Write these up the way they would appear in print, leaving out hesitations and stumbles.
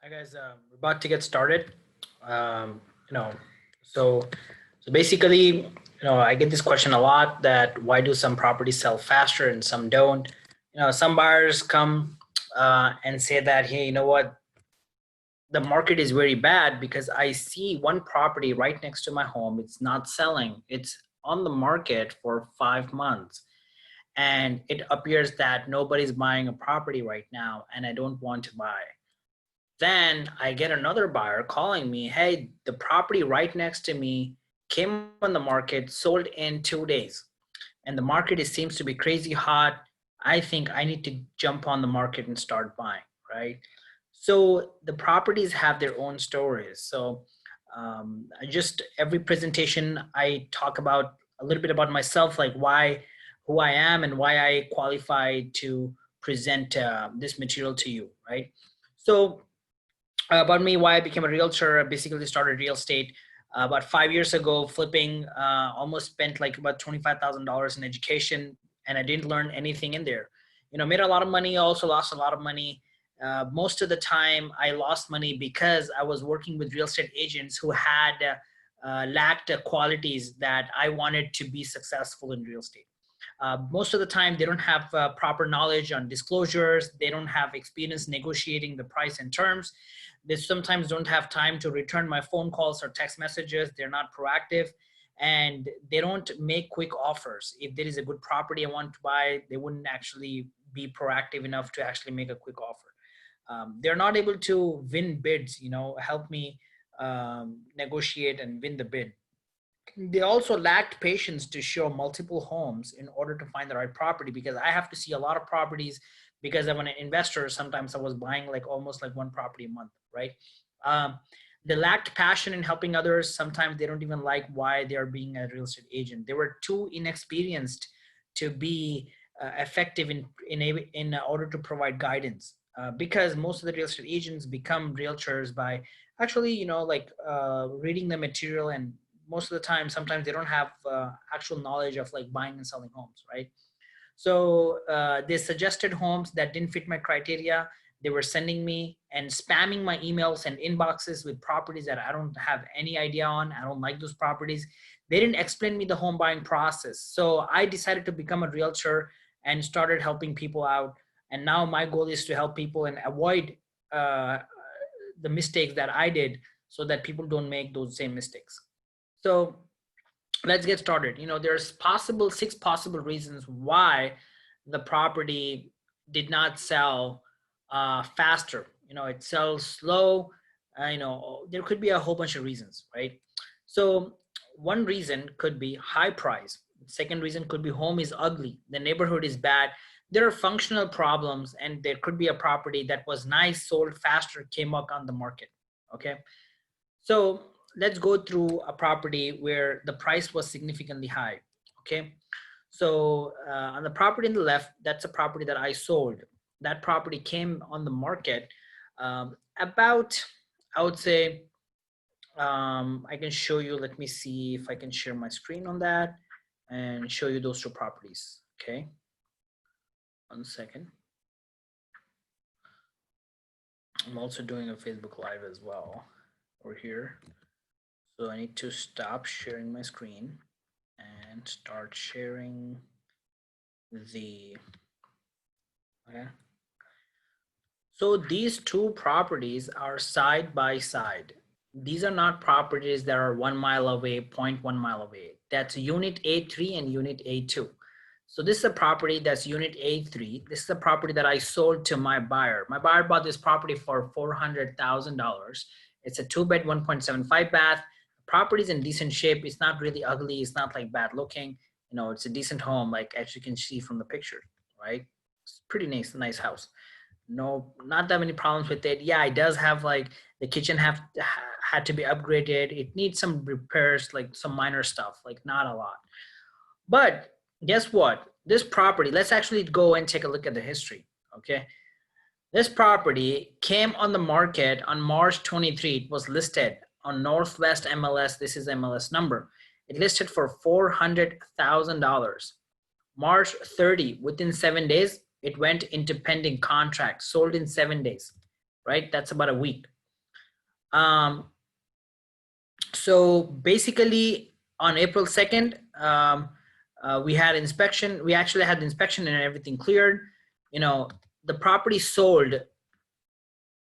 Hi guys, we're about to get started. Um, you know, so basically, I get this question a lot that why do some properties sell faster and some don't? Some buyers come and say that, hey, you know what, the market is very bad because I see one property right next to my home. It's not selling. It's on the market for 5 months, and it appears that nobody's buying a property right now, and I don't want to buy. Then I get another buyer calling me, hey, the property right next to me came on the market, sold in 2 days, and the market seems to be crazy hot. I think I need to jump on the market and start buying, right? So the properties have their own stories. So I just every presentation I talk about a little bit about myself, like who I am and why I qualify to present this material to you, right? So about me, why I became a realtor. I basically started real estate about 5 years ago, flipping. Almost spent like about $25,000 in education, and I didn't learn anything in there. Made a lot of money. Also lost a lot of money. Most of the time, I lost money because I was working with real estate agents who had lacked qualities that I wanted to be successful in real estate. Most of the time, they don't have proper knowledge on disclosures. They don't have experience negotiating the price and terms. They sometimes don't have time to return my phone calls or text messages. They're not proactive, and they don't make quick offers. If there is a good property I want to buy, they wouldn't actually be proactive enough to actually make a quick offer. They're not able to win bids, help me negotiate and win the bid. They also lacked patience to show multiple homes in order to find the right property, because I have to see a lot of properties because I'm an investor. Sometimes I was buying like almost like one property a month, right? Um, they lacked passion in helping others. Sometimes they don't even like why they are being a real estate agent. They were too inexperienced to be effective in order to provide guidance. Because most of the real estate agents become realtors by actually, reading the material, and most of the time sometimes they don't have actual knowledge of like buying and selling homes, right? So they suggested homes that didn't fit my criteria. They were sending me and spamming my emails and inboxes with properties that I don't have any idea on. I don't like those properties. They didn't explain me the home buying process. So I decided to become a realtor and started helping people out. And now my goal is to help people and avoid uh, the mistakes that I did, so that people don't make those same mistakes. So let's get started. There's possible 6 possible reasons why the property did not sell faster. It sells slow. There could be a whole bunch of reasons, right? So one reason could be high price. Second reason could be home is ugly, the neighborhood is bad. There are functional problems, and there could be a property that was nice, sold faster, came up on the market. Okay, so let's go through a property where the price was significantly high. Okay. So on the property in the left, that's a property that I sold. That property came on the market about, I would say, I can show you, let me see if I can share my screen on that and show you those 2 properties. Okay. 1 second. I'm also doing a Facebook Live as well over here. So I need to stop sharing my screen and start sharing the, okay. So these 2 properties are side by side. These are not properties that are 1 mile away, 0.1 mile away. That's unit A3 and unit A2. So this is a property that's unit A3. This is a property that I sold to my buyer. My buyer bought this property for $400,000. It's a 2-bed, 1.75 bath. The property is in decent shape. It's not really ugly. It's not like bad looking. It's a decent home, like as you can see from the picture, right? It's pretty nice house. No, not that many problems with it. Yeah, it does have like the kitchen had to be upgraded. It needs some repairs, like some minor stuff, like not a lot. But guess what? This property, let's actually go and take a look at the history. Okay. This property came on the market on March 23. It was listed on Northwest MLS. This is MLS number. It listed for $400,000. March 30, within 7 days, it went into pending contract, sold in 7 days, right? That's about a week. So basically on April 2nd, we had inspection. We actually had the inspection and everything cleared. You know, the property sold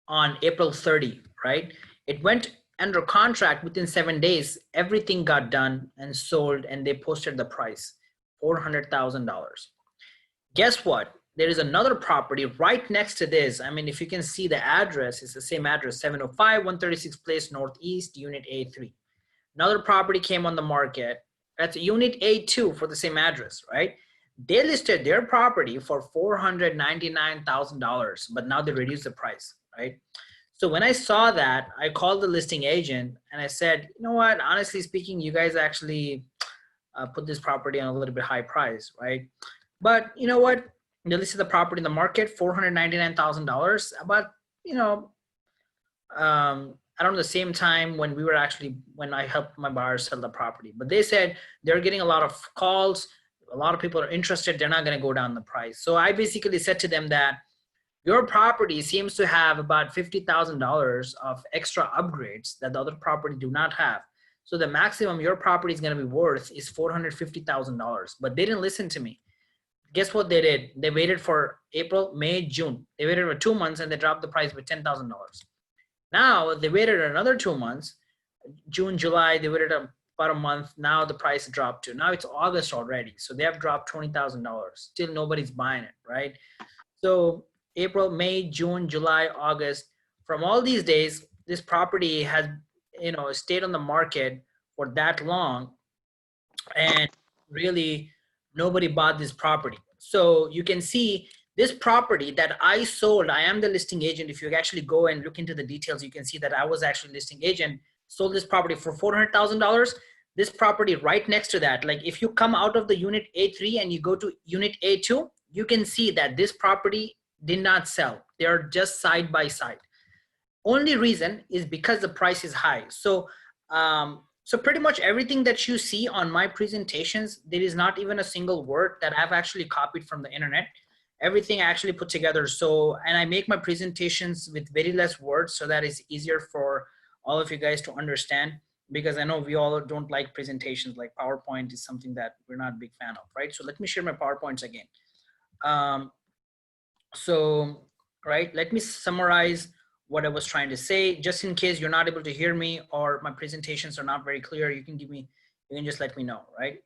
on April 30, right? It went under contract within 7 days. Everything got done and sold, and they posted the price, $400,000. Guess what? There is another property right next to this. I mean, if you can see the address, it's the same address, 705 136 Place Northeast, Unit A3. Another property came on the market. That's Unit A2 for the same address, right? They listed their property for $499,000, but now they reduced the price, right? So when I saw that, I called the listing agent and I said, you know what, honestly speaking, you guys actually put this property on a little bit high price, right? But you know what? They listed the property in the market, $499,000. But you know, around the same time when I helped my buyers sell the property. But they said they're getting a lot of calls, a lot of people are interested, they're not going to go down the price. So I basically said to them that your property seems to have about $50,000 of extra upgrades that the other property do not have. So the maximum your property is going to be worth is $450,000. But they didn't listen to me. Guess what they did? They waited for April, May, June. They waited for 2 months and they dropped the price by $10,000. Now they waited another 2 months, June, July, they waited about a month. Now the price dropped to, now it's August already. So they have dropped $20,000. Still nobody's buying it, right? So April, May, June, July, August, from all these days, this property has, you know, stayed on the market for that long, and really nobody bought this property. So you can see this property that I sold, I am the listing agent. If you actually go and look into the details, you can see that I was actually listing agent, sold this property for $400,000. This property right next to that, like if you come out of the Unit A3 and you go to Unit A2, you can see that this property did not sell. They are just side by side. Only reason is because the price is high. So pretty much everything that you see on my presentations, there is not even a single word that I've actually copied from the internet. Everything I actually put together. So, and I make my presentations with very less words so that it's easier for all of you guys to understand, because I know we all don't like presentations. Like PowerPoint is something that we're not a big fan of, right? So let me share my PowerPoints again. Right, let me summarize what I was trying to say, just in case you're not able to hear me or my presentations are not very clear. You can just let me know, right?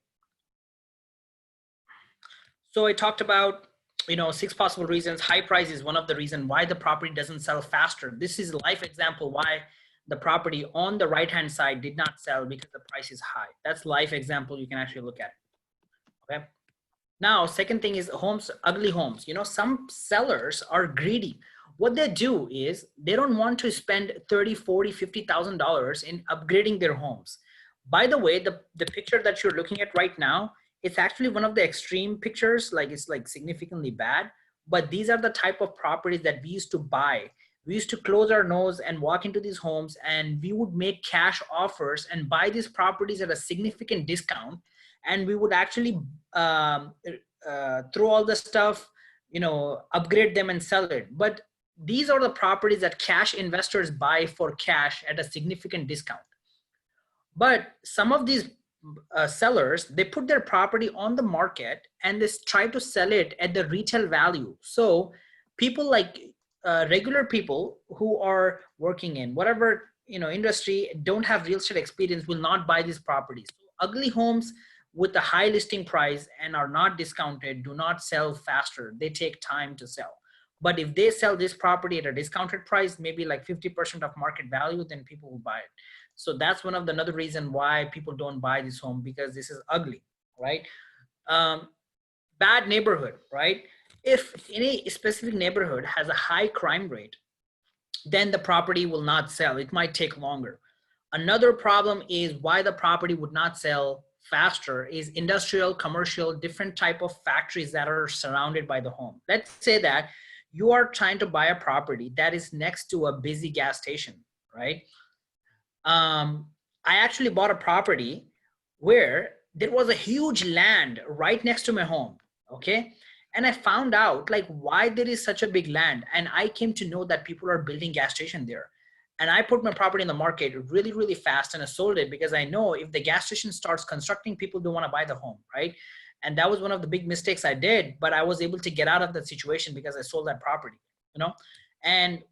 So I talked about, you know, 6 possible reasons. High price is one of the reasons why the property doesn't sell faster. This is a life example why the property on the right hand side did not sell, because the price is high. That's life example you can actually look at. Okay. Now, second thing is homes, ugly homes. You know, some sellers are greedy. What they do is they don't want to spend $30, $40, $50,000 in upgrading their homes. By the way, the picture that you're looking at right now, it's actually one of the extreme pictures, like it's like significantly bad, but these are the type of properties that we used to buy. We used to close our nose and walk into these homes, and we would make cash offers and buy these properties at a significant discount. And we would actually throw all the stuff, you know, upgrade them and sell it. But these are the properties that cash investors buy for cash at a significant discount. But some of these sellers, they put their property on the market and they try to sell it at the retail value. So people like regular people who are working in whatever, you know, industry, don't have real estate experience, will not buy these properties. So ugly homes with a high listing price and are not discounted do not sell faster. They take time to sell. But if they sell this property at a discounted price, maybe like 50% of market value, then people will buy it. So that's one of the another reason why people don't buy this home, because this is ugly, right? Bad neighborhood, right? If any specific neighborhood has a high crime rate, then the property will not sell. It might take longer. Another problem is why the property would not sell faster is industrial, commercial, different type of factories that are surrounded by the home. Let's say that you are trying to buy a property that is next to a busy gas station, right? I actually bought a property where there was a huge land right next to my home, okay? And I found out like why there is such a big land. And I came to know that people are building gas station there. and I put my property in the market really, really fast, and I sold it because I know if the gas station starts constructing, people don't want to buy the home, right? And that was one of the big mistakes I did, but I was able to get out of that situation because I sold that property, you know, and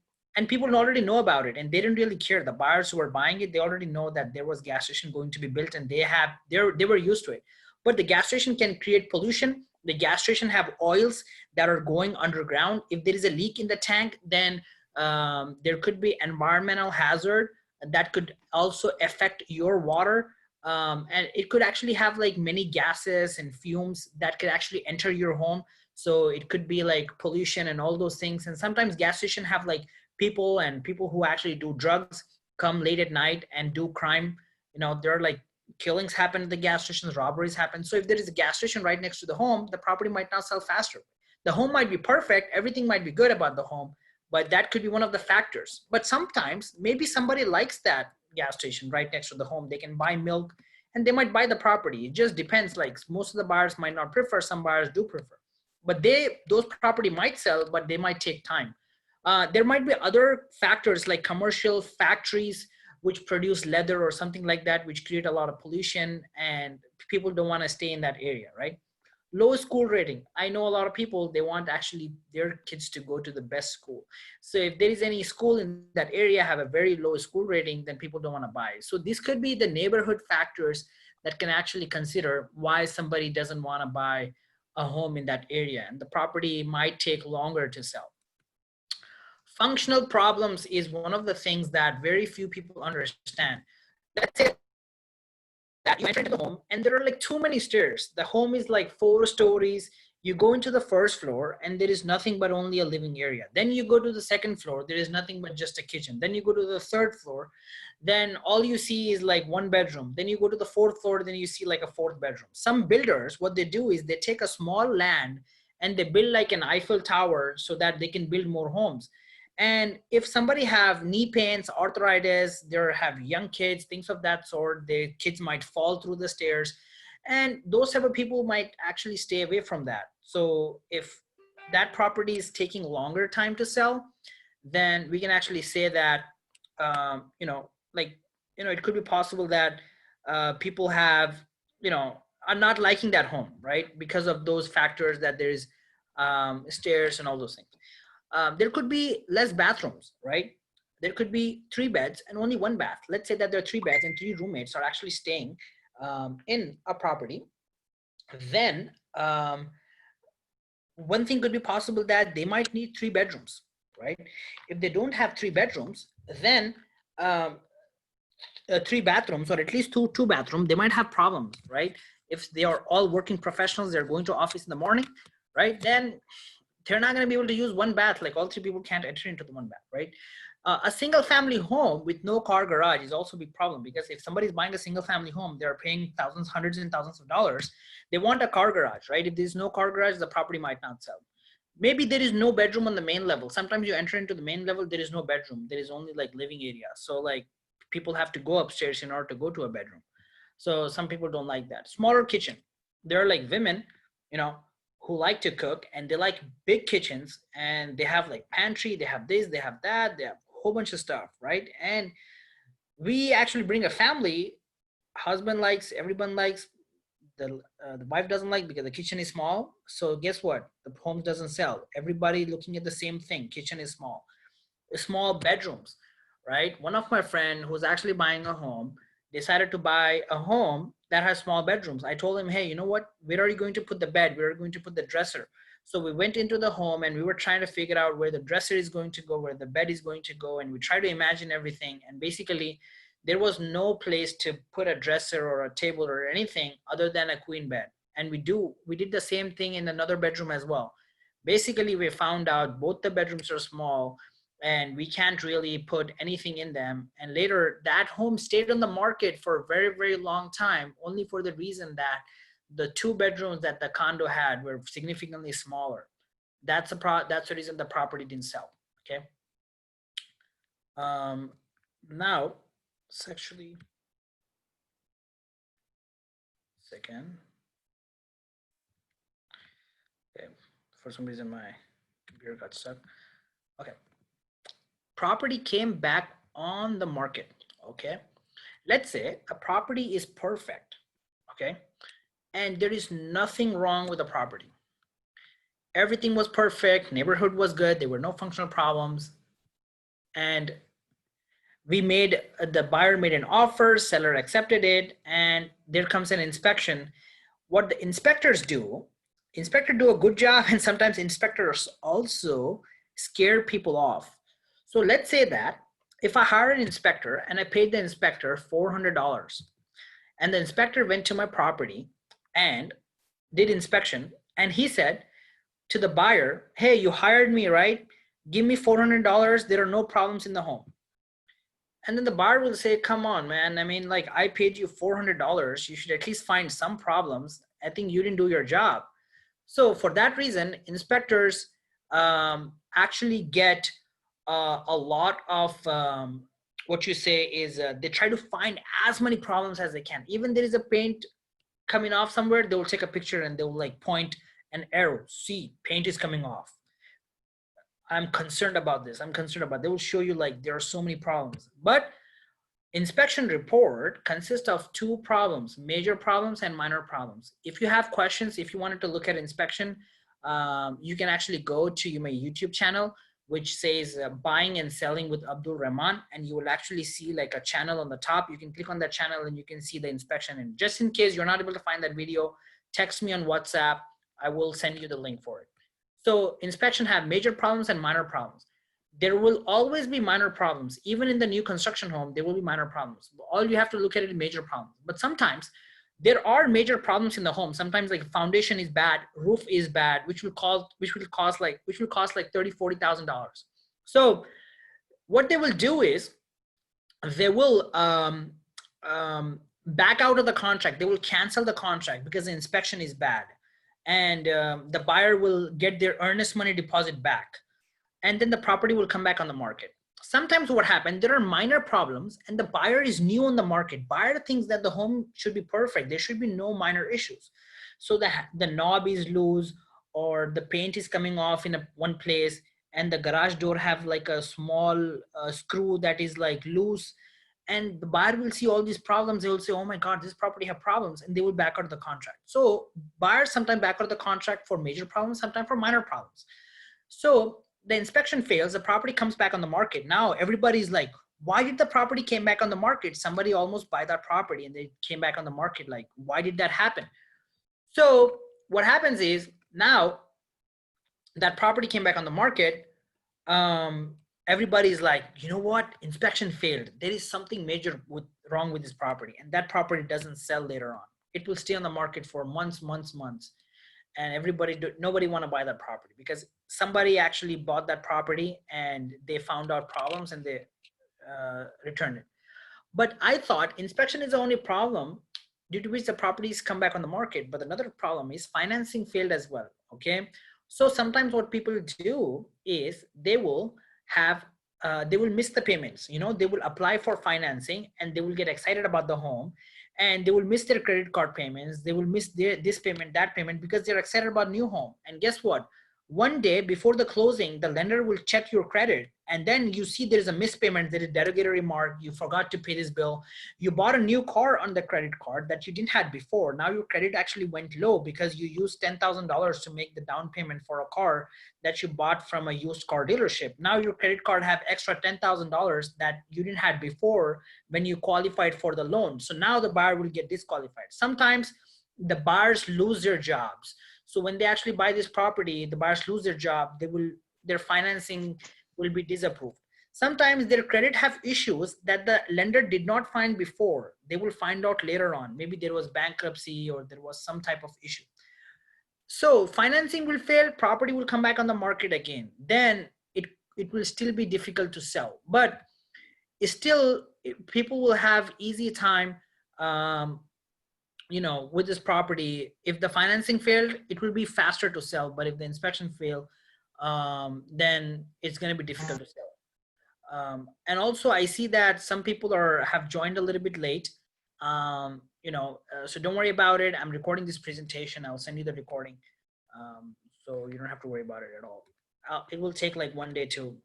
people already know about it, and they didn't really care. The buyers who were buying it, they already know that there was gas station going to be built, and they were used to it. But the gas station can create pollution. The gas station have oils that are going underground. If there is a leak in the tank, then there could be environmental hazard that could also affect your water, and it could actually have like many gases and fumes that could actually enter your home. So it could be like pollution and all those things. And sometimes gas station have like people who actually do drugs come late at night and do crime. You know, there are like killings happen at the gas stations, robberies happen. So if there is a gas station right next to the home, the property might not sell faster. The home might be perfect, everything might be good about the home, but that could be one of the factors. But sometimes maybe somebody likes that gas station right next to the home. They can buy milk and they might buy the property. It just depends. Like most of the buyers might not prefer, some buyers do prefer. But those property might sell, but they might take time. There might be other factors like commercial factories which produce leather or something like that, which create a lot of pollution, and people don't want to stay in that area, right? Low school rating. I know a lot of people, they want actually their kids to go to the best school. So if there is any school in that area have a very low school rating, then people don't want to buy. So this could be the neighborhood factors that can actually consider why somebody doesn't want to buy a home in that area, and the property might take longer to sell. Functional problems is one of the things that very few people understand. Let's say that you enter into the home and there are like too many stairs. The home is like 4 stories. You go into the first floor and there is nothing but only a living area. Then you go to the second floor, there is nothing but just a kitchen. Then you go to the third floor, then all you see is like 1 bedroom. Then you go to the fourth floor, then you see like a 4th bedroom. Some builders, what they do is they take a small land and they build like an Eiffel Tower so that they can build more homes. And if somebody have knee pains, arthritis, they have young kids, things of that sort, their kids might fall through the stairs, and those type of people might actually stay away from that. So if that property is taking longer time to sell, then we can actually say that, it could be possible that people have, are not liking that home, right? Because of those factors that there's stairs and all those things. There could be less bathrooms, right? There could be 3 beds and only 1 bath. Let's say that there are 3 beds and 3 roommates are actually staying in a property. Then one thing could be possible that they might need 3 bedrooms, right? If they don't have 3 bedrooms, then 3 bathrooms, or at least two bathrooms, they might have problems, right? If they are all working professionals, they're going to office in the morning, right? Then they're not going to be able to use 1 bath. Like all 3 people can't enter into the 1 bath, right? A single family home with no car garage is also a big problem, because if somebody's buying a single family home, they're paying thousands, hundreds and thousands of dollars. They want a car garage, right? If there's no car garage, the property might not sell. Maybe there is no bedroom on the main level. Sometimes you enter into the main level, there is no bedroom. There is only like living area. So like people have to go upstairs in order to go to a bedroom. So some people don't like that. Smaller kitchen. There are like women, who like to cook, and they like big kitchens, and they have like pantry, they have this, they have that, they have a whole bunch of stuff, right? And we actually bring a family. Husband likes, everyone likes, the wife doesn't like because the kitchen is small. So guess what? The home doesn't sell. Everybody looking at the same thing. Kitchen is small bedrooms, right? One of my friend who's actually buying a home decided to buy a home that has small bedrooms. I told him, hey, you know what? Where are you going to put the bed? Where are you going to put the dresser? So we went into the home and we were trying to figure out where the dresser is going to go, where the bed is going to go. And we tried to imagine everything. And basically there was no place to put a dresser or a table or anything other than a queen bed. And we did the same thing in another bedroom as well. Basically, we found out both the bedrooms are small and we can't really put anything in them. And later that home stayed on the market for a very, very long time, only for the reason that the 2 bedrooms that the condo had were significantly smaller. That's the reason the property didn't sell. Okay. Now it's actually second. Okay. For some reason my computer got stuck. Okay. Property came back on the market, okay, let's say a property is perfect, okay, and there is nothing wrong with the property. Everything was perfect, neighborhood was good, there were no functional problems, and the buyer made an offer, seller accepted it, and there comes an inspection. What the inspectors do, inspectors do a good job, and sometimes inspectors also scare people off. So let's say that if I hire an inspector and I paid the inspector $400, and the inspector went to my property and did inspection, and he said to the buyer, hey, you hired me, right? Give me $400, there are no problems in the home. And then the buyer will say, come on, man. I mean, like, I paid you $400. You should at least find some problems. I think you didn't do your job. So for that reason, inspectors actually get a lot of what you say is they try to find as many problems as they can. Even there is a paint coming off somewhere, they will take a picture and they will like point an arrow. See, paint is coming off. I'm concerned about this. I'm concerned about. They will show you like there are so many problems. But inspection report consists of two problems, major problems and minor problems. If you have questions, if you wanted to look at inspection, you can actually go to my YouTube channel, which says buying and selling with Abdul Rahman, and you will actually see like a channel on the top. You can click on that channel and you can see the inspection. And just in case you're not able to find that video, text me on WhatsApp. I will send you the link for it. So inspection have major problems and minor problems. There will always be minor problems. Even in the new construction home, there will be minor problems. All you have to look at is major problems. But sometimes there are major problems in the home. Sometimes like foundation is bad, roof is bad, which will cost like $30,000, $40,000. So what they will do is they will back out of the contract. They will cancel the contract because the inspection is bad, and the buyer will get their earnest money deposit back, and then the property will come back on the market. Sometimes what happens, there are minor problems and the buyer is new on the market. Buyer thinks that the home should be perfect. There should be no minor issues. So the knob is loose, or the paint is coming off in one place, and the garage door have like a small screw that is like loose. And the buyer will see all these problems. They will say, oh my God, this property have problems, and they will back out of the contract. So buyers sometimes back out of the contract for major problems, sometimes for minor problems. So the inspection fails, the property comes back on the market. Now everybody's like, why did the property came back on the market? Somebody almost buy that property and they came back on the market. Like, why did that happen? So what happens is now that property came back on the market. Everybody's like, you know what? Inspection failed. There is something major wrong with this property, and that property doesn't sell later on. It will stay on the market for months, and nobody want to buy that property because somebody actually bought that property and they found out problems and they returned it. But I thought inspection is the only problem due to which the properties come back on the market. But another problem is financing failed as well. Okay, so sometimes what people do is they will miss the payments. They will apply for financing and they will get excited about the home, and they will miss their credit card payments. They will miss this payment, that payment, because they're excited about new home. And guess what? One day before the closing, the lender will check your credit, and then you see there's a missed payment, there is derogatory mark, you forgot to pay this bill. You bought a new car on the credit card that you didn't have before. Now your credit actually went low because you used $10,000 to make the down payment for a car that you bought from a used car dealership. Now your credit card have extra $10,000 that you didn't have before when you qualified for the loan. So now the buyer will get disqualified. Sometimes the buyers lose their jobs. So when they actually buy this property, the buyers lose their job. Their financing will be disapproved. Sometimes their credit have issues that the lender did not find before. They will find out later on. Maybe there was bankruptcy or there was some type of issue. So financing will fail, property will come back on the market again. Then it will still be difficult to sell. But still, people will have easy time with this property. If the financing failed, it will be faster to sell. But if the inspection failed, then it's going to be difficult to sell. And also I see that some people have joined a little bit late. So don't worry about it. I'm recording this presentation. I'll send you the recording. So you don't have to worry about it at all. It will take like one day to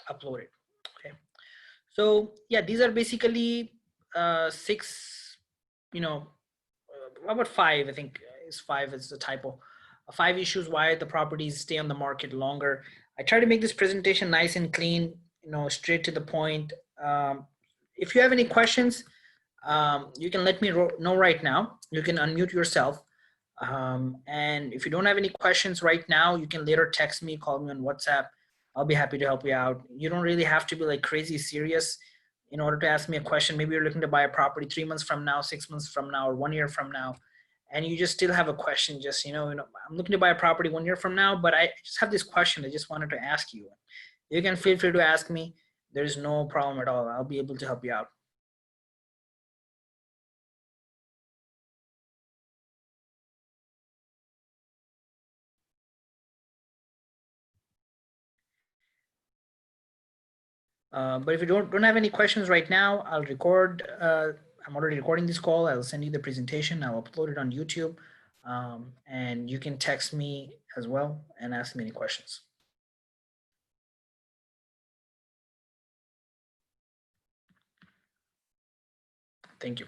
upload it. Okay. So yeah, these are basically six, about five, I think is five is the typo. Five issues why the properties stay on the market longer. I try to make this presentation nice and clean, straight to the point. If you have any questions, you can let me know right now. You can unmute yourself. And if you don't have any questions right now, you can later text me, call me on WhatsApp. I'll be happy to help you out. You don't really have to be like crazy serious in order to ask me a question. Maybe you're looking to buy a property 3 months from now, 6 months from now, or 1 year from now, and you just still have a question. Just, I'm looking to buy a property 1 year from now, but I just have this question I just wanted to ask you. You can feel free to ask me. There's no problem at all. I'll be able to help you out. But if you don't have any questions right now, I'll record. I'm already recording this call. I'll send you the presentation. I'll upload it on YouTube, and you can text me as well and ask me any questions. Thank you.